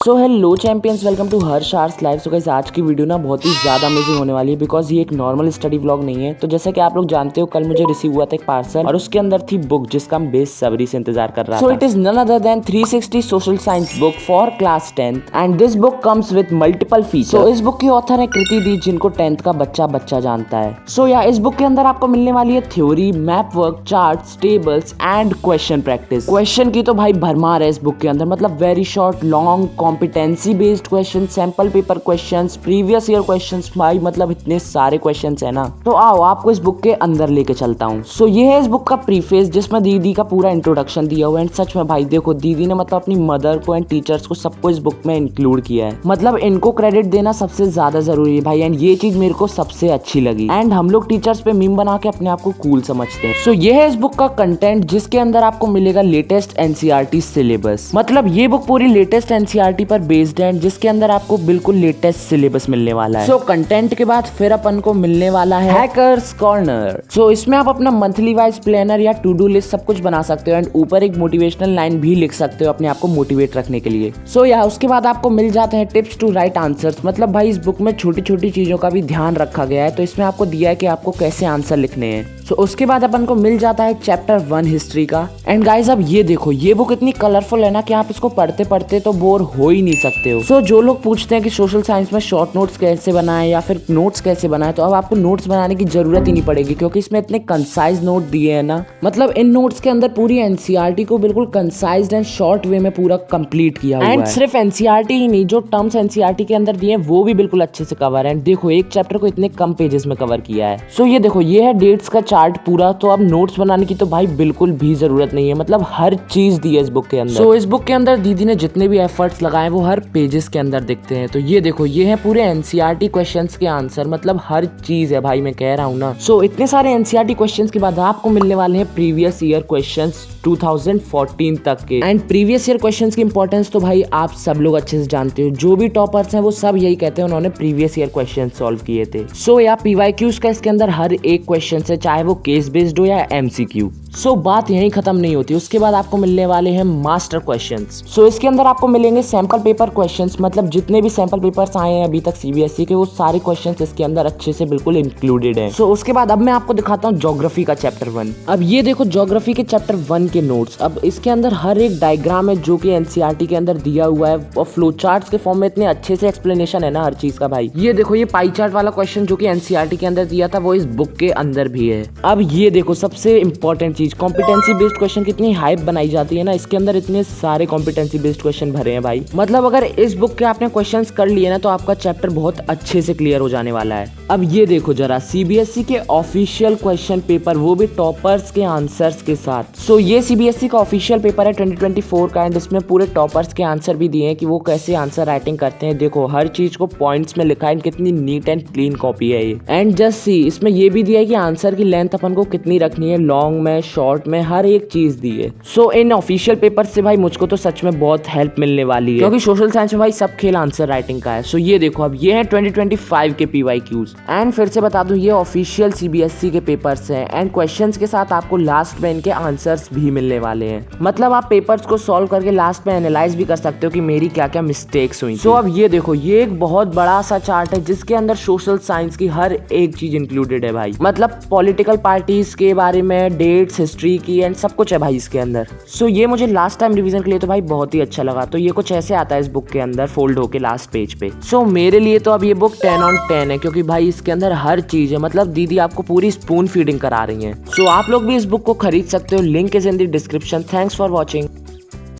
So hello champions, welcome to Harsh arts live. So guys, आज की video ना बहुत ही ज़्यादा अमेजिंग होने वाली है बिकॉज ये एक नॉर्मल स्टडी व्लॉग नहीं है। तो जैसा कि आप लोग जानते हो, कल मुझे रिसीव हुआ था एक पार्सल और उसके अंदर थी बुक जिसका मैं बेसब्री से इंतजार कर रहा था। So it is none other than 360 social science book for class 10th and this book comes with multiple feature. So इस बुक की ऑथर है कृति दी, जिनको 10th का बच्चा जानता है। सो या इस बुक के अंदर आपको मिलने वाली है theory, map work, charts, tables and question practice. Question की तो भाई भरमार है इस बुक के अंदर, मतलब very short, long, competency based question, sample paper questions, previous year questions, भाई मतलब इतने सारे क्वेश्चंस है ना। तो आओ आपको इस बुक के अंदर लेके चलता हूँ। सो ये है इस बुक का प्रीफेस, जिसमें दीदी का पूरा इंट्रोडक्शन दिया हुआ है। एंड सच में भाई देखो, दीदी ने मतलब अपनी मदर को एंड टीचर्स को सबको इस बुक में इंक्लूड किया है। मतलब इनको क्रेडिट देना सबसे ज्यादा जरूरी है भाई। एंड ये चीज मेरे को सबसे अच्छी लगी। एंड हम लोग टीचर्स पे मीम बना के अपने आप को कूल समझते हैं। सो ये है इस बुक का कंटेंट, जिसके अंदर आपको मिलेगा लेटेस्ट एनसीईआरटी सिलेबस। मतलब ये बुक पूरी लेटेस्ट एनसीईआरटी पर बेस्ड है, जिसके अंदर आपको बिल्कुल लेटेस्ट सिलेबस मिलने वाला है। सो कंटेंट के बाद फिर अपन को मिलने वाला है हैकर्स कॉर्नर। सो इसमें आप अपना मंथली वाइज प्लानर या टू डू लिस्ट सब कुछ बना सकते हो। एंड ऊपर एक मोटिवेशनल लाइन भी लिख सकते हो अपने आप को मोटिवेट रखने के लिए। सो या उसके बाद आपको मिल जाते हैं टिप्स टू राइट आंसर्स। मतलब भाई इस बुक में छोटी छोटी चीजों का भी ध्यान रखा गया है। तो इसमें आपको दिया है कि आपको कैसे आंसर लिखने हैं। सो उसके बाद अपन को मिल जाता है चैप्टर 1 हिस्ट्री का। एंड गाइस, अब ये देखो, ये बुक इतनी कलरफुल है ना कि आप इसको पढ़ते पढ़ते तो बोर हो ही नहीं सकते हो। सो जो लोग पूछते हैं कि सोशल साइंस में शॉर्ट नोट्स कैसे बनाएं या फिर नोट्स कैसे बनाएं, तो अब आपको नोट्स बनाने की जरूरत ही नहीं पड़ेगी, क्योंकि इसमें इतने कंसाइज नोट दिए हैं ना। मतलब इन नोट्स के अंदर पूरी एनसीईआरटी को बिल्कुल कंसाइज्ड एंड शॉर्ट वे में पूरा कंप्लीट किया हुआ है। एंड सिर्फ एनसीईआरटी ही नहीं, जो टर्म्स एनसीईआरटी के अंदर दिए हैं वो भी बिल्कुल अच्छे से कवर है। देखो, एक चैप्टर को इतने कम पेजेस में कवर किया है। सो ये देखो, ये है डेट्स का चार्ट पूरा। तो अब नोट्स बनाने की तो भाई बिल्कुल भी जरूरत नहीं है। मतलब हर चीज दी है इस बुक के अंदर। सो इस बुक के अंदर दीदी ने जितने भी एफर्ट्स लगाए वो हर पेजेस के अंदर दिखते हैं। तो ये देखो, ये है पूरे एनसीईआरटी क्वेश्चंस के आंसर। मतलब हर चीज है भाई, मैं कह रहा हूँ ना। सो इतने सारे एनसीईआरटी क्वेश्चंस के बाद आपको मिलने वाले हैं प्रीवियस ईयर क्वेश्चंस 2014 तक के। एंड प्रीवियस ईयर क्वेश्चंस की इंपॉर्टेंस तो भाई आप सब लोग अच्छे से जानते हो। जो भी टॉपर्स हैं वो सब यही कहते हैं उन्होंने प्रीवियस ईयर क्वेश्चन सॉल्व किए थे। सो या पीवाईक्यूज का इसके अंदर हर एक क्वेश्चन है, चाहे वो केस बेस्ड हो या एमसीक्यू। सो बात यहीं खत्म नहीं होती। उसके बाद आपको मिलने वाले हैं मास्टर क्वेश्चंस। सो इसके अंदर आपको मिलेंगे सैंपल पेपर क्वेश्चंस। मतलब जितने भी सैंपल पेपर्स आए हैं अभी तक सीबीएसई के, वो सारे क्वेश्चंस इसके अंदर अच्छे से बिल्कुल इंक्लूडेड हैं। सो उसके बाद अब मैं आपको दिखाता हूँ ज्योग्राफी का चैप्टर 1। अब ये देखो, ज्योग्राफी के चैप्टर 1 के नोट्स। अब इसके अंदर हर एक डायग्राम है जो कि एनसीईआरटी के अंदर दिया हुआ है, और फ्लो चार्ट्स के फॉर्म में इतने अच्छे से एक्सप्लेनेशन है ना हर चीज का भाई। ये देखो, ये पाई चार्ट वाला क्वेश्चन जो कि एनसीईआरटी के अंदर दिया था वो इस बुक के अंदर भी है। अब ये देखो, सबसे इंपॉर्टेंट चीज, कॉम्पिटेंसी बेस्ड क्वेश्चन कितनी हाइप बनाई जाती है ना। इसके अंदर इतने सारे कॉम्पिटेंसी बेस्ड क्वेश्चन भरे हैं भाई। मतलब अगर इस बुक के आपने क्वेश्चंस कर लिए ना तो आपका चैप्टर बहुत अच्छे से क्लियर हो जाने वाला है। अब ये देखो जरा, सीबीएसई के ऑफिशियल क्वेश्चन पेपर, वो भी टॉपर्स के आंसर्स के साथ। सो ये सीबीएसई का ऑफिशियल पेपर है 2024 का। एंड इसमें पूरे टॉपर्स के आंसर भी दिए हैं कि वो कैसे आंसर राइटिंग करते हैं। देखो, हर चीज को पॉइंट्स में लिखा है। कितनी नीट एंड क्लीन कॉपी है ये। एंड जस्ट सी, इसमें ये भी दिया है कि आंसर की लेंथ अपन को कितनी रखनी है, लॉन्ग में, शॉर्ट में, हर एक चीज दी है। सो इन ऑफिशियल पेपर से भाई मुझको तो सच में बहुत हेल्प मिलने वाली है, क्योंकि सोशल साइंस में भाई सब खेल आंसर राइटिंग का है। सो ये देखो, अब ये है 2025 के पीवाईक्यूज। एंड फिर से बता दूं, ये ऑफिशियल सीबीएसई के पेपर्स हैं। एंड क्वेश्चंस के साथ आपको लास्ट में इनके आंसर्स भी मिलने वाले हैं। मतलब आप पेपर्स को सॉल्व करके लास्ट में एनालाइज भी कर सकते हो कि मेरी क्या क्या मिस्टेक्स हुई। सो अब ये देखो, ये एक बहुत बड़ा सा चार्ट है जिसके अंदर सोशल साइंस की हर एक चीज इंक्लूडेड है भाई। मतलब पॉलिटिकल पार्टीज के बारे में, डेट्स, हिस्ट्री की, एंड सब कुछ है भाई इसके अंदर। सो ये मुझे लास्ट टाइम रिवीजन के लिए तो भाई बहुत ही अच्छा लगा। तो ये कुछ ऐसे आता है इस बुक के अंदर फोल्ड होके लास्ट पेज पे। सो मेरे लिए तो अब ये बुक 10 on 10 है, क्योंकि भाई इसके अंदर हर चीज है। मतलब दीदी आपको पूरी स्पून फीडिंग करा रही है। सो आप लोग भी इस बुक को खरीद सकते हो। Link is in the description. Thanks for watching.